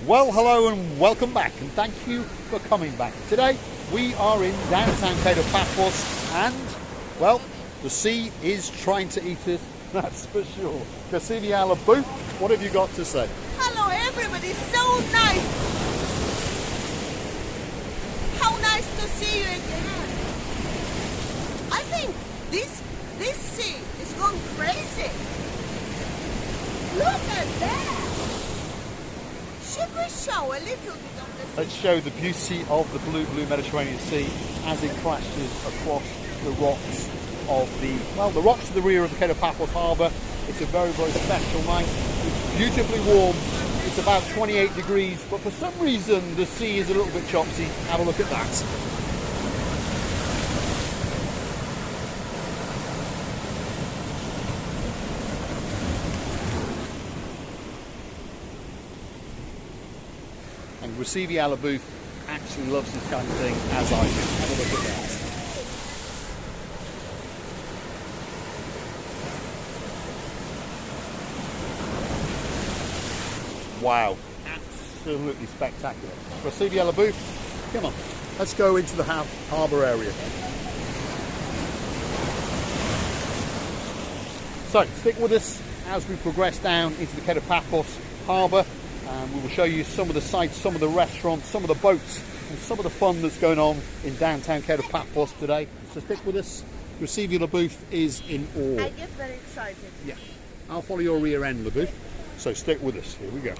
Well, hello and welcome back, and thank you for coming back. Today we are in downtown Kato Paphos, and well, the sea is trying to eat us, that's for sure. Cassini Booth, what have you got to say? Hello everybody, so nice! How nice to see you again! I think this sea is going crazy! Look at that! Should we show a little bit of the sea? Let's show the beauty of the blue Mediterranean Sea as it crashes across the rocks of the rocks to the rear of the Kato Paphos Harbour. It's a very, very special night. It's beautifully warm. It's about 28 degrees, but for some reason the sea is a little bit chopsy. Have a look at that. And Recife Alabooth actually loves this kind of thing, as I do. Have a look at that. Wow, absolutely spectacular. Recife Alabooth, come on, let's go into the harbour area. So, stick with us as we progress down into the Kato Paphos Harbour. We will show you some of the sights, some of the restaurants, some of the boats, and some of the fun that's going on in downtown Kato Paphos today. So stick with us. Recife Alabooth is in awe. I get very excited. Yeah, I'll follow your rear end, Labooth. So stick with us. Here we go.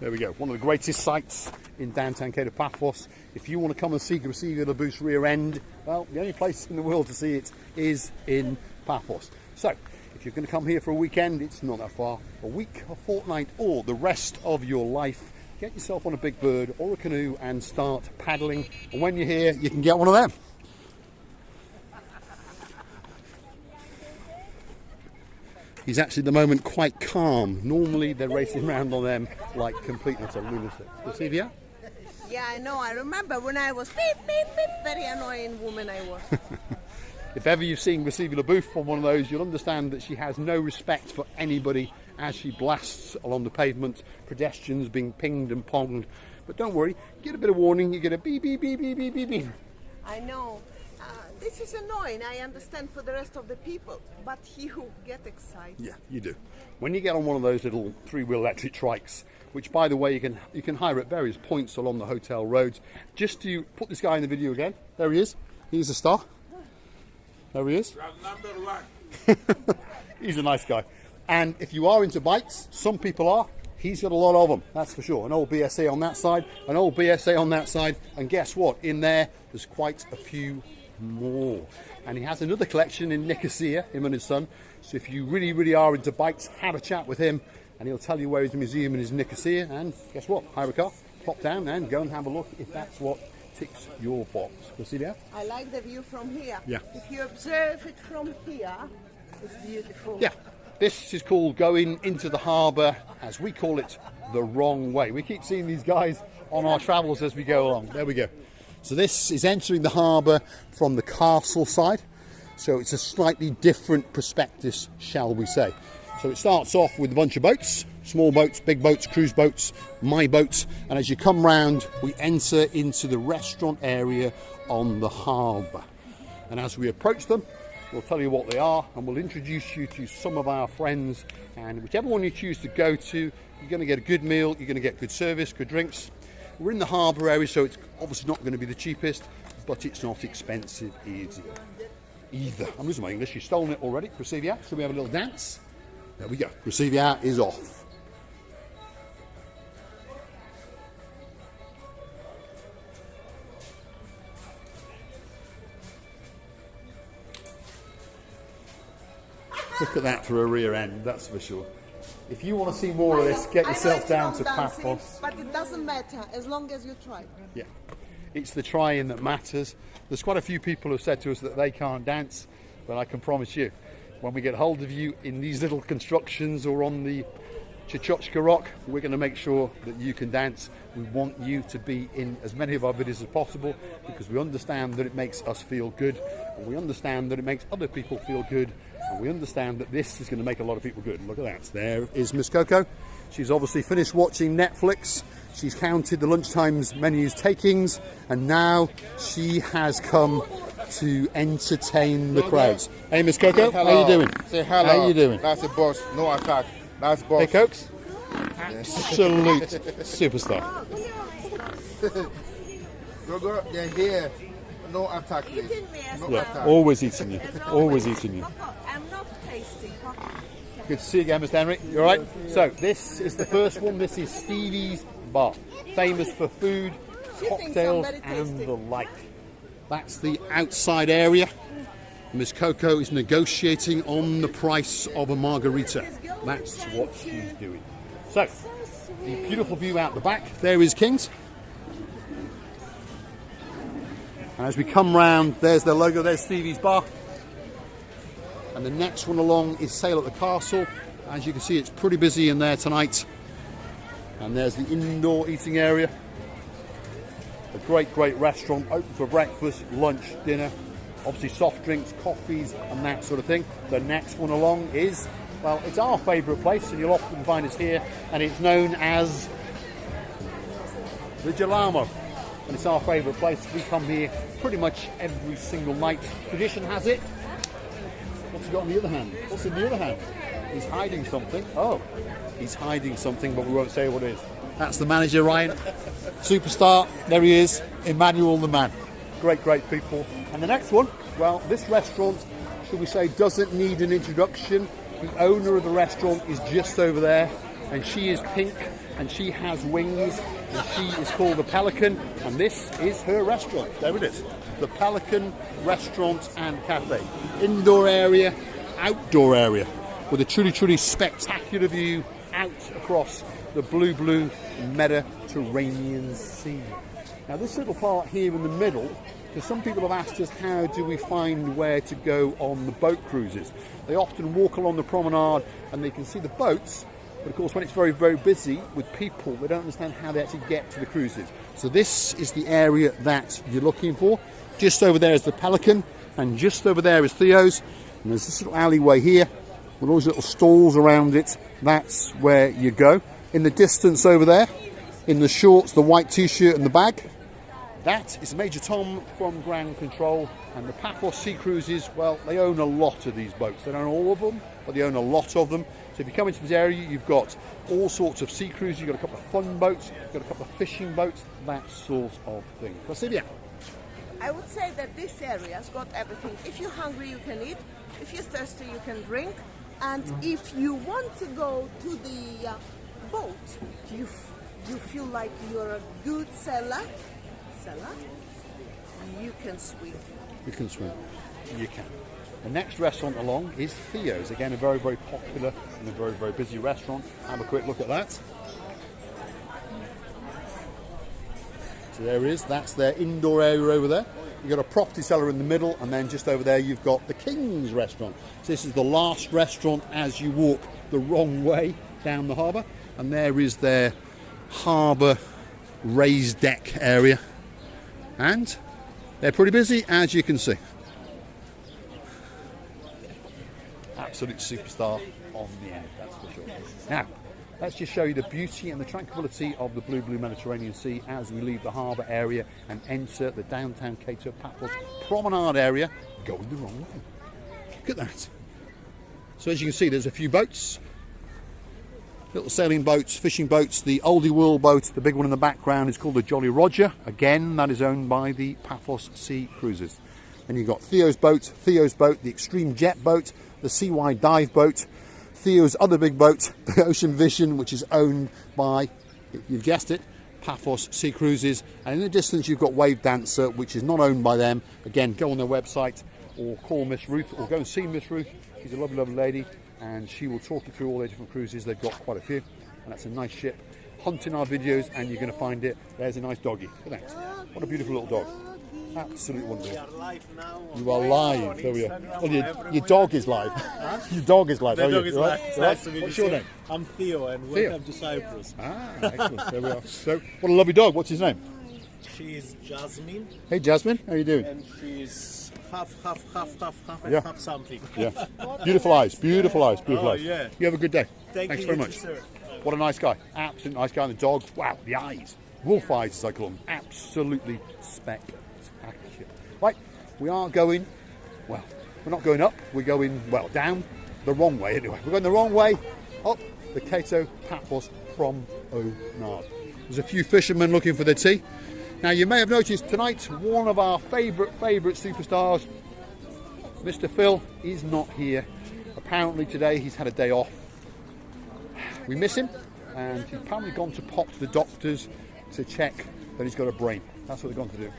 There we go. One of the greatest sights in downtown Kato Paphos. If you want to come and see Recife Alabooth's rear end, well, the only place in the world to see it is in Paphos. So, if you're going to come here for a weekend, it's not that far. A week, a fortnight, or the rest of your life, get yourself on a big bird or a canoe and start paddling. And when you're here, you can get one of them. He's actually at the moment quite calm. Normally they're racing around on them like complete and utter lunatics. Recife? Yeah, I know. I remember when I was beep, beep, beep, very annoying woman I was. If ever you've seen Recife Alabooth on one of those, you'll understand that she has no respect for anybody as she blasts along the pavement, pedestrians being pinged and ponged. But don't worry, you get a bit of warning, you get a beep, beep, beep, beep, beep, beep, beep. I know. This is annoying, I understand, for the rest of the people, but you get excited. Yeah, you do. When you get on one of those little three-wheel electric trikes, which, by the way, you can hire at various points along the hotel roads. Just to put this guy in the video again, there he is. He's a star. There he is. Number 1. He's a nice guy. And if you are into bikes, some people are. He's got a lot of them, that's for sure. An old BSA on that side, an old BSA on that side, and guess what? In there's quite a few more. And he has another collection in Nicosia, him and his son. So if you really, really are into bikes, have a chat with him, and he'll tell you where his museum is in Nicosia. And guess what? Hire a car, pop down and go and have a look if that's what ticks your box. Go see there? I like the view from here. Yeah. If you observe it from here, it's beautiful. Yeah. This is called going into the harbour, as we call it, the wrong way. We keep seeing these guys on our travels as we go along. There we go. So this is entering the harbour from the castle side. So it's a slightly different prospectus, shall we say. So it starts off with a bunch of boats, small boats, big boats, cruise boats, my boats. And as you come round, we enter into the restaurant area on the harbour. And as we approach them, we'll tell you what they are, and we'll introduce you to some of our friends. And whichever one you choose to go to, you're going to get a good meal, you're going to get good service, good drinks. We're in the harbour area, so it's obviously not going to be the cheapest, but it's not expensive either. I'm losing my English. You've stolen it already. Recife, so we have a little dance. There we go. Recife is off. Look at that for a rear end, that's for sure. If you want to see more of this, get yourself down to Paphos. But it doesn't matter as long as you try. Yeah, it's the trying that matters. There's quite a few people who have said to us that they can't dance, but I can promise you, when we get hold of you in these little constructions or on the Chichochka Rock, we're going to make sure that you can dance. We want you to be in as many of our videos as possible because we understand that it makes us feel good, and we understand that it makes other people feel good, And we understand that this is going to make a lot of people good. Look at that. There is Miss Coco. She's obviously finished watching Netflix. She's counted the lunchtime's menus takings, and now she has come to entertain the crowds. Hey, Miss Coco, how are you doing? Say hello. How are you doing? That's the boss. No attack. That's boss. Hey, Cokes. Absolute superstar. Go. They're here. No attack. Please. Eating me as No well. attack. Always eating you. As Always eating you. Coco, I'm not tasty. Coco. Good to see you again, Mr. Henry. You all right? So this is the first one. This is Stevie's Bar, famous for food, She thinks I'm cocktails, very and tasty. the like. That's the outside area. Miss Coco is negotiating on the price of a margarita. That's what she's doing. So, the beautiful view out the back. There is King's. And as we come round, there's their logo. There's Stevie's Bar. And the next one along is Sail at the Castle. As you can see, it's pretty busy in there tonight. And there's the indoor eating area. A great, great restaurant, open for breakfast, lunch, dinner, obviously soft drinks, coffees, and that sort of thing. The next one along is, well, it's our favourite place, and you'll often find us here, and it's known as the Gelamo. And it's our favourite place. We come here pretty much every single night. Tradition has it. What's he got on the other hand? What's in the other hand? He's hiding something. Oh, he's hiding something, but we won't say what it is. That's the manager, Ryan. Superstar. There he is. Emmanuel the man. Great, great people. And the next one, well, this restaurant, should we say, doesn't need an introduction. The owner of the restaurant is just over there, and she is pink, and she has wings, and she is called the Pelican, and this is her restaurant. There it is. The Pelican Restaurant and Cafe. Indoor area, outdoor area, with a truly, truly spectacular view out across the blue Mediterranean Sea. Now this little part here in the middle, because some people have asked us how do we find where to go on the boat cruises. They often walk along the promenade and they can see the boats, but of course when it's very, very busy with people, they don't understand how they actually get to the cruises. So this is the area that you're looking for. Just over there is the Pelican, and just over there is Theo's, and there's this little alleyway here with all these little stalls around it. That's where you go. In the distance over there, in the shorts, the white t-shirt and the bag, that is Major Tom from Ground Control. And the Paphos Sea Cruises, well, they own a lot of these boats. They don't own all of them, but they own a lot of them. So if you come into this area, you've got all sorts of sea cruises. You've got a couple of fun boats, you've got a couple of fishing boats, that sort of thing. Silvia? I would say that this area's got everything. If you're hungry, you can eat. If you're thirsty, you can drink. And if you want to go to the boat, you feel like you're a good sailor, you can swim. You can swim. You can. The next restaurant along is Theo's. Again, a very, very popular and a very, very busy restaurant. Have a quick look at that. So there it is. That's their indoor area over there. You've got a property seller in the middle, and then just over there you've got the King's restaurant. So this is the last restaurant as you walk the wrong way down the harbour. And there is their harbour raised deck area. And they're pretty busy, as you can see. Absolute superstar on the end, that's for sure. Now, let's just show you the beauty and the tranquility of the blue Mediterranean Sea as we leave the harbour area and enter the downtown Kato Paphos promenade area, going the wrong way. Look at that. So as you can see, there's a few boats. Little sailing boats, fishing boats. The Oldie World boat, the big one in the background, is called the Jolly Roger. Again, that is owned by the Paphos Sea Cruises. Then you've got Theo's boat, the Extreme Jet boat, the CY Dive boat, Theo's other big boat, the Ocean Vision, which is owned by, you've guessed it, Paphos Sea Cruises. And in the distance, you've got Wave Dancer, which is not owned by them. Again, go on their website or call Miss Ruth or go and see Miss Ruth. She's a lovely, lovely lady, and she will talk you through all their different cruises. They've got quite a few, and that's a nice ship. Hunt in our videos and you're going to find it. There's a nice doggy. Look at that. What a beautiful little dog. Absolutely wonderful. We are live now. You are live. There we are. Oh, your dog is live. Your dog is live. The dog is live. It's nice to meet What's you. your name? I'm Theo, and welcome to Cyprus. Ah, excellent. There we are. So, what a lovely dog. What's his name? She is Jasmine, Hey, Jasmine. How are you doing? and she's eyes, half, and Yeah. half something. Yeah. Beautiful eyes, beautiful eyes, beautiful Oh, eyes. yeah. You have a good day. Thank Thanks you, very you much. too, sir. What a nice guy. Absolute nice guy. And the dog, wow, the eyes. Wolf eyes, as I call them. Absolutely spectacular. Right, we are going, well, we're not going up. We're going, well, down the wrong way anyway. We're going the wrong way up the Kato Paphos promenade. There's a few fishermen looking for their tea. Now, you may have noticed tonight, one of our favourite superstars, Mr. Phil, is not here. Apparently today he's had a day off. We miss him, and he's apparently gone to pop to the doctors to check that he's got a brain. That's what they've gone to do.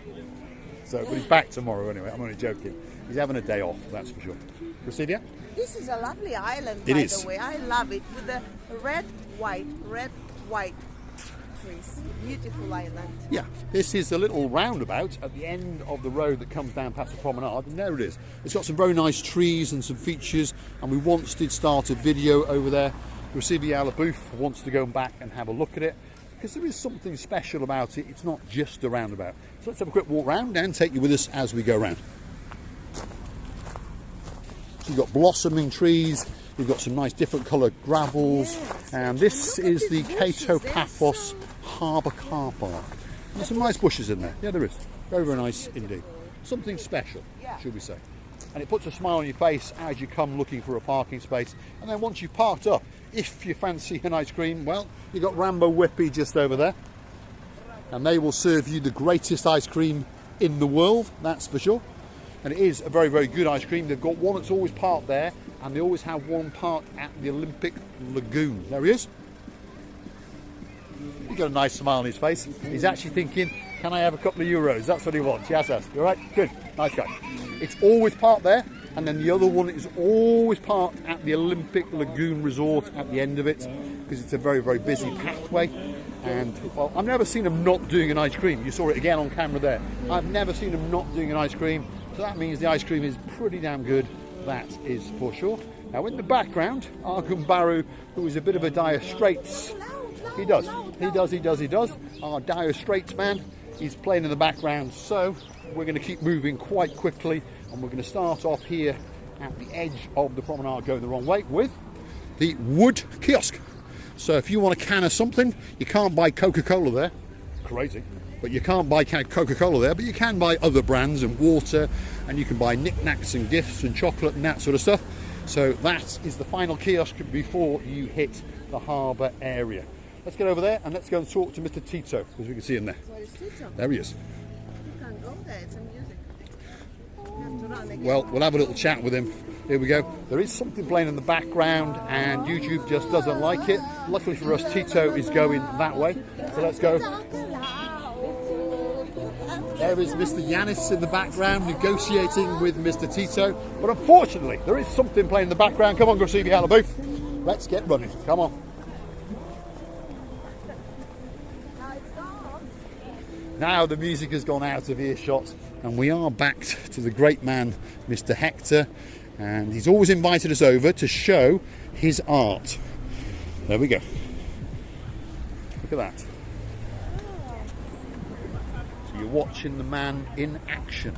So, but he's back tomorrow anyway. I'm only joking. He's having a day off, that's for sure. Cressidia? This is a lovely island, It by is. the way. I love it with the red, white trees. Beautiful island. Yeah, this is a little roundabout at the end of the road that comes down past the promenade, and there it is. It's got some very nice trees and some features, and we once did start a video over there. Cressidia Booth wants to go back and have a look at it, because there is something special about it. It's not just a roundabout. So let's have a quick walk round and take you with us as we go round. So you've got blossoming trees, you've got some nice different coloured gravels, and this is the Kato Paphos Harbour car park. There's some nice bushes in there. Yeah, there is. Very, very nice indeed. Something special, should we say. And it puts a smile on your face as you come looking for a parking space. And then once you've parked up, if you fancy an ice cream, well, you've got Rambo Whippy just over there. And they will serve you the greatest ice cream in the world, that's for sure. And it is a very, very good ice cream. They've got one that's always parked there, and they always have one parked at the Olympic Lagoon. There he is. He's got a nice smile on his face. He's actually thinking, can I have a couple of euros? That's what he wants. Yes, yes. You all right? Good. Nice guy. It's always parked there, and then the other one is always parked at the Olympic Lagoon Resort at the end of it, because it's a very, very busy pathway. And, well, I've never seen them not doing an ice cream. You saw it again on camera there. I've never seen them not doing an ice cream. So that means the ice cream is pretty damn good. That is for sure. Now, in the background, our Gumbaru, who is a bit of a dire straits. He does. Our dire straits man, he's playing in the background. So we're going to keep moving quite quickly, and we're going to start off here at the edge of the promenade going the wrong way with the wood kiosk. So if you want a can of something, you can't buy Coca-Cola there. Crazy. But you can't buy Coca-Cola there, but you can buy other brands and water, and you can buy knickknacks and gifts and chocolate and that sort of stuff. So that is the final kiosk before you hit the harbour area. Let's get over there and let's go and talk to Mr. Tito, because we can see him there. Where is Tito? There he is. You can go there, it's a music. You have to run again. Well, we'll have a little chat with him. Here we go. There is something playing in the background, and YouTube just doesn't like it. Luckily for us, Tito is going that way. So let's go. There is Mr. Yanis in the background negotiating with Mr. Tito. But unfortunately, there is something playing in the background. Come on, Cressidia out of the booth. Let's get running. Come on. Now the music has gone out of earshot, and we are back to the great man, Mr. Hector. And he's always invited us over to show his art. There we go. Look at that. So you're watching the man in action.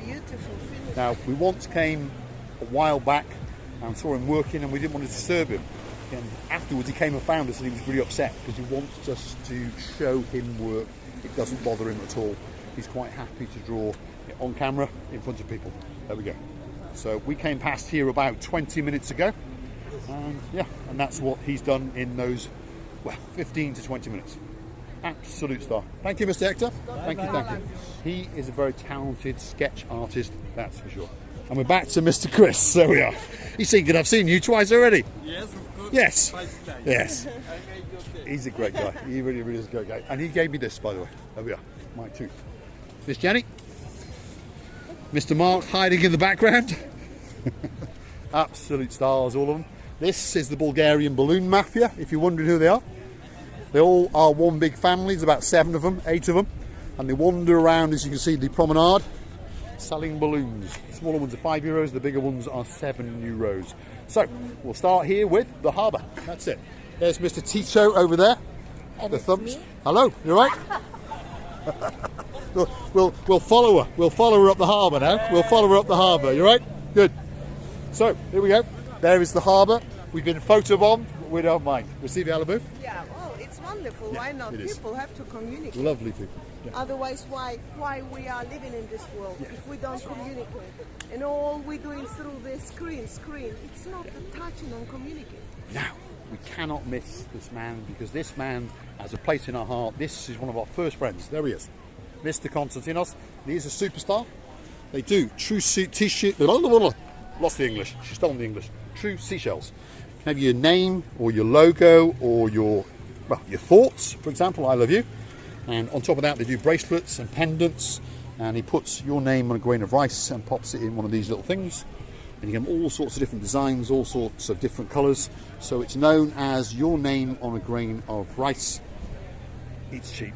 Beautiful finish. Now, we once came a while back and saw him working, and we didn't want to disturb him. And afterwards he came and found us, and he was really upset because he wants us to show him work. It doesn't bother him at all. He's quite happy to draw on camera in front of people. There we go. So we came past here about 20 minutes ago, and yeah, and that's what he's done in those, well, 15 to 20 minutes. Absolute star. Thank you, Mr. Hector. Thank you. He is a very talented sketch artist, that's for sure. And we're back to Mr. Chris. There we are. He's thinking I've seen you twice already. Yes, of course. Yes. Twice. Yes. He's a great guy. He really, really is a great guy. And he gave me this, by the way. There we are. Mine too. Miss Jenny. Mr. Mark hiding in the background. Absolute stars, all of them. This is the Bulgarian balloon mafia, if you're wondering who they are. They all are one big family. There's about 7 of them, 8 of them. And they wander around, as you can see, the promenade, selling balloons. The smaller ones are €5, the bigger ones are €7. So, we'll start here with the harbour. That's it. There's Mr. Tito over there. And the it's thumbs. me. Hello, you all right? We'll follow her. We'll follow her up the harbour now. We'll follow her up the harbour. You right? Good. So here we go. There is the harbour. We've been photobombed. We don't mind. Receive Alaboo. Yeah, oh, it's wonderful. Yeah, why not? it is. People have to communicate. Lovely people. Yeah. Otherwise, why we are living in this world if we don't communicate? And all we're doing through the screen. It's not the touching and communicating. Now, we cannot miss this man because this man has a place in our heart. This is one of our first friends. There he is. Mr. Konstantinos. He is a superstar. They do true t-shirt. Lost the English. She's stolen the English. True seashells. Have your name or your logo or your thoughts, for example, I love you. And on top of that, they do bracelets and pendants. And he puts your name on a grain of rice and pops it in one of these little things. And you get all sorts of different designs, all sorts of different colours. So it's known as your name on a grain of rice. It's cheap,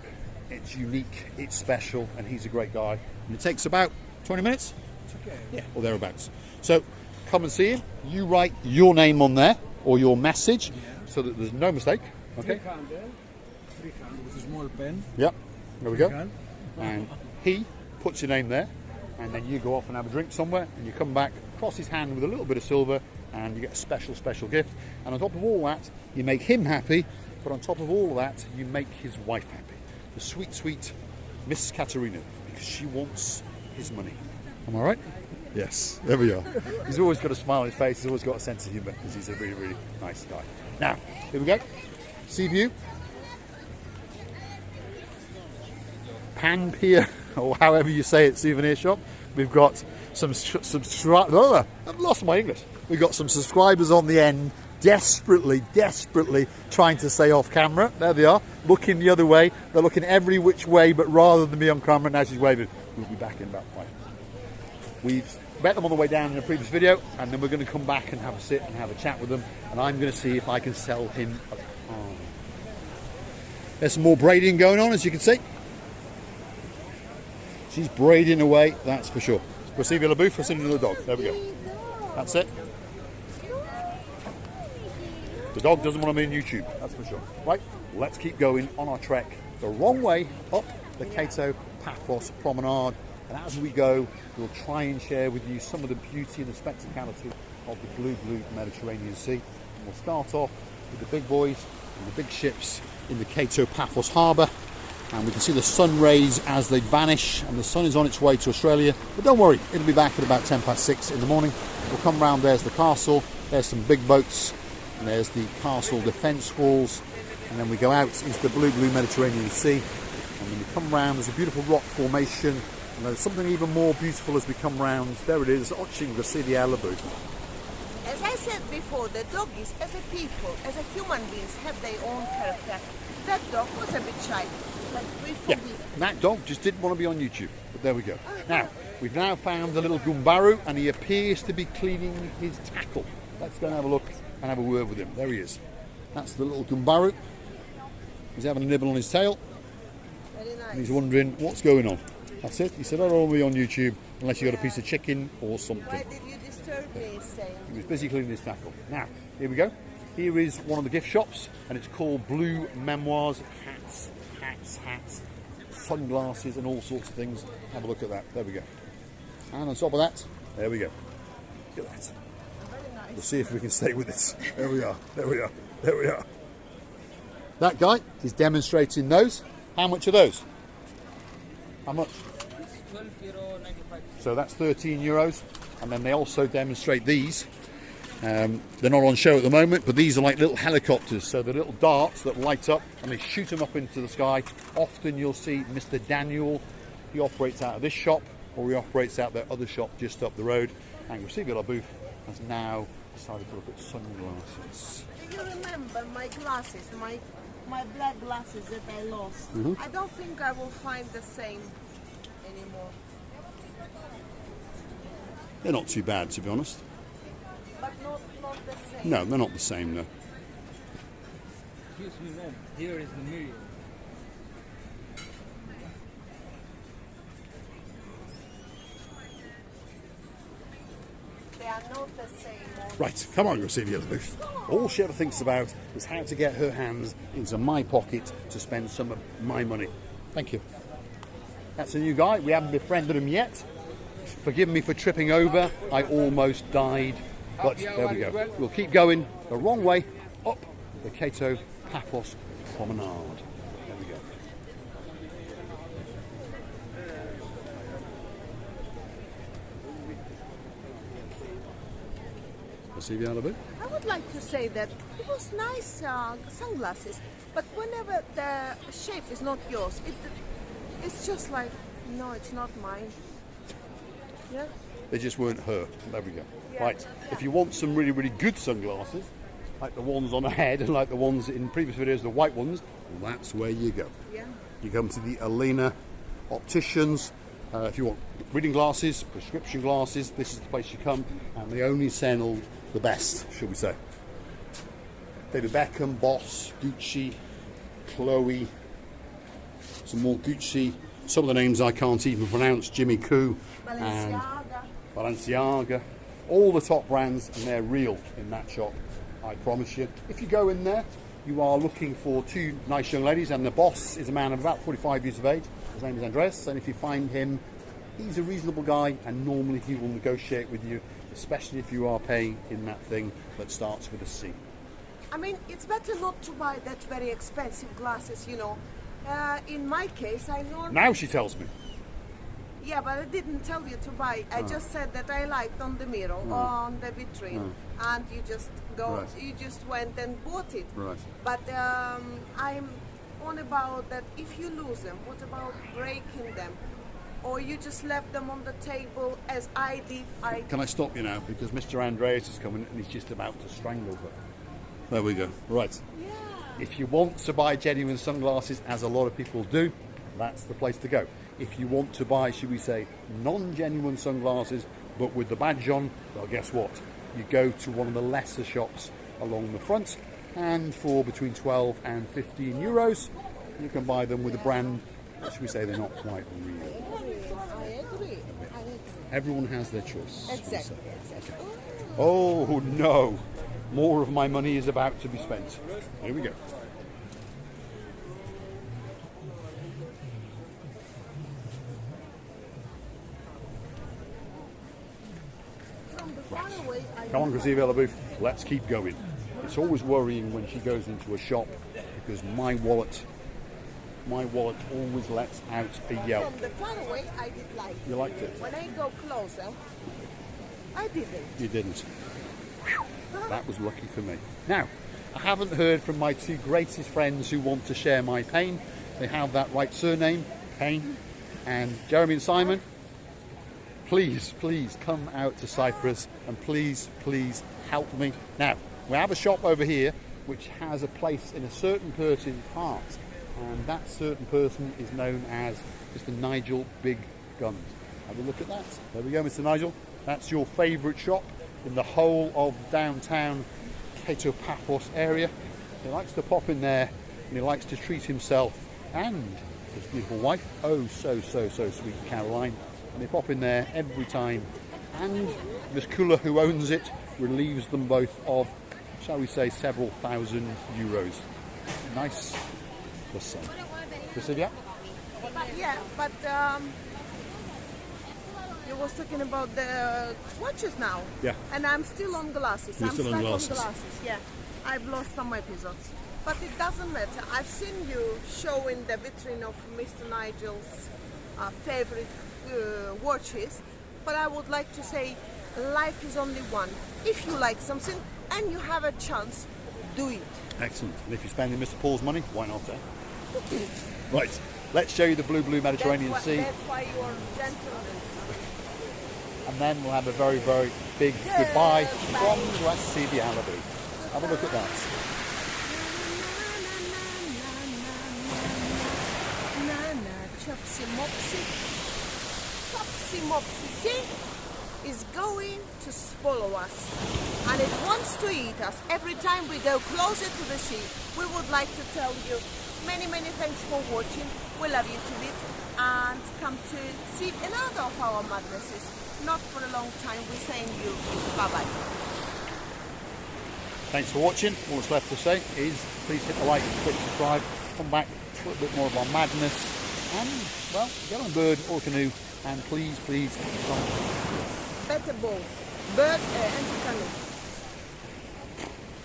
it's unique, it's special, and he's a great guy. And it takes about 20 minutes? It's okay. Yeah, or thereabouts. So come and see him. You write your name on there or your message so that there's no mistake. Okay. 300 with a small pen. Yep. There we go. 300. And he puts your name there, and then you go off and have a drink somewhere, and you come back, cross his hand with a little bit of silver, and you get a special gift. And on top of all that, you make him happy, but on top of all of that, you make his wife happy. The sweet Miss Katerina, because she wants his money. Am I right? Yes, there we are. He's always got a smile on his face, he's always got a sense of humour, because he's a really nice guy. Now, here we go. Sea view. Pan Pier, or however you say it, souvenir shop. We've got some I've lost my English. We've got some subscribers on the end, desperately trying to stay off camera. There they are, looking the other way. They're looking every which way, but rather than me on camera. Now she's waving. We'll be back in about 5. We've met them on the way down in a previous video, and then we're going to come back and have a sit and have a chat with them, and I'm going to see if I can sell him a car. There's some more braiding going on, as you can see. She's braiding away, that's for sure. We'll see Villa Booth for sitting the dog. There we go. That's it. The dog doesn't want to be on YouTube, that's for sure. Right, let's keep going on our trek the wrong way up the Kato Paphos promenade. And as we go, we'll try and share with you some of the beauty and the spectacality of the blue Mediterranean Sea. And we'll start off with the big boys and the big ships in the Kato Paphos Harbour. And we can see the sun rays as they vanish, and the sun is on its way to Australia. But don't worry, it'll be back at about 6:10 in the morning. We'll come round, there's the castle, there's some big boats, and there's the castle defence walls. And then we go out into the blue Mediterranean Sea. And when we come round, there's a beautiful rock formation. And there's something even more beautiful as we come round. There it is, watching the Sea Alaboo. As I said before, the doggies, as a people, as a human beings, have their own character. That dog was a bit shy, but we Yeah, forgive him. that dog just didn't want to be on YouTube, but there we go. Now, we've now found the little Gumbaru, and he appears to be cleaning his tackle. Let's go and have a look and have a word with him. There he is. That's the little Gumbaru. He's having a nibble on his tail, Very nice. and he's wondering what's going on. That's it. He said, I don't want to be on YouTube unless you got a piece of chicken or something. Why did you disturb me, saying? He was busy cleaning his tackle. Now, here we go. Here is one of the gift shops, and it's called Blue Memoirs. Hats, sunglasses, and all sorts of things. Have a look at that. There we go. And on top of that, there we go. Look at that. Very nice. We'll see if we can stay with it. There we are. That guy is demonstrating those. How much are those? How much? €12.95. So that's €13. And then they also demonstrate these. They're not on show at the moment, but these are like little helicopters. So they're little darts that light up and they shoot them up into the sky. Often you'll see Mr. Daniel. He operates out of this shop, or he operates out their other shop just up the road. And you'll see Villa Booth has now decided to look at sunglasses. Do you remember my glasses, my black glasses that I lost? I don't think I will find the same anymore. They're not too bad, to be honest. But not the same. No, they're not the same, no. Excuse me, ma'am. Here is the mirror. They are not the same. Right, come on, you'll see the other booth. All she ever thinks about is how to get her hands into my pocket to spend some of my money. Thank you. That's a new guy. We haven't befriended him yet. Forgive me for tripping over. I almost died. But there we go. We'll keep going the wrong way up the Kato Paphos promenade. There we go. See the other. I would like to say that it was nice sunglasses, but whenever the shape is not yours, it's just like, no, it's not mine. Yeah. They just weren't her. There we go. Yeah. Right. If you want some really, really good sunglasses, like the ones on the head and like the ones in previous videos, the white ones, well, that's where you go. Yeah. You come to the Alina Opticians. If you want reading glasses, prescription glasses, this is the place you come, and they only sell the best, should we say. David Beckham, Boss, Gucci, Chloe, some more Gucci, some of the names I can't even pronounce, Jimmy Coo, and Balenciaga, all the top brands, and they're real in that shop, I promise you. If you go in there, you are looking for two nice young ladies, and the boss is a man of about 45 years of age. His name is Andres, and if you find him, he's a reasonable guy, and normally he will negotiate with you, especially if you are paying in that thing that starts with a C. I mean, it's better not to buy that very expensive glasses, you know. In my case, I normally... Now she tells me. Yeah, but I didn't tell you to buy. I just said that I liked on the mirror, on the vitrine, and you just you just went and bought it. Right. But I'm on about that if you lose them, what about breaking them? Or you just left them on the table as I did. Can I stop you now? Because Mr. Andreas is coming and he's just about to strangle her. There we go. Right. Yeah. If you want to buy genuine sunglasses, as a lot of people do, that's the place to go. If you want to buy, should we say, non-genuine sunglasses, but with the badge on, well, guess what? You go to one of the lesser shops along the front, and for between 12 and 15 euros, you can buy them with a brand, should we say, they're not quite real. I agree. Everyone has their choice. Exactly. Okay. Oh no, more of my money is about to be spent. Here we go. Come on, Grazia booth. Let's keep going. It's always worrying when she goes into a shop because my wallet always lets out a yelp. From the far away, I did like it. You liked it? When I go closer, I didn't. You didn't. Whew. That was lucky for me. Now, I haven't heard from my two greatest friends who want to share my pain. They have that right surname, Pain. And Jeremy and Simon, please, please come out to Cyprus and please, please help me. Now, we have a shop over here which has a place in a certain person's heart, and that certain person is known as Mr. Nigel Big Guns. Have a look at that. There we go, Mr. Nigel. That's your favourite shop in the whole of downtown Kato Paphos area. He likes to pop in there and he likes to treat himself and his beautiful wife, oh so sweet Caroline, and they pop in there every time, and Miss Kula, who owns it, relieves them both of, shall we say, several thousand euros. Nice. Listen. Yeah? Yeah, but you was talking about the watches now. Yeah. And I'm still on glasses. You're I'm still on stuck glasses. on glasses. Yeah. I've lost some episodes. But it doesn't matter. I've seen you showing the vitrine of Mr. Nigel's favorite watches. But I would like to say life is only one. If you like something and you have a chance, do it. Excellent. And if you're spending Mr. Paul's money, why not, eh? Right, let's show you the blue Mediterranean Sea. That's why you are gentlemen. And then we'll have a very, very big goodbye from Grazia Alibi. Have a look at that. Chopsy Mopsy Sea is going to swallow us, and it wants to eat us. Every time we go closer to the sea, we would like to tell you many thanks for watching. We love you to bits, and come to see another of our madnesses. Not for a long time. We're saying you bye-bye. Thanks for watching. All that's left to say is please hit the like, click subscribe, come back for a bit more of our madness, and well, get on a bird or a canoe and please come. Better both. Bird and canoe.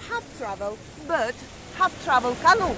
Half travel, bird, half travel, canoe.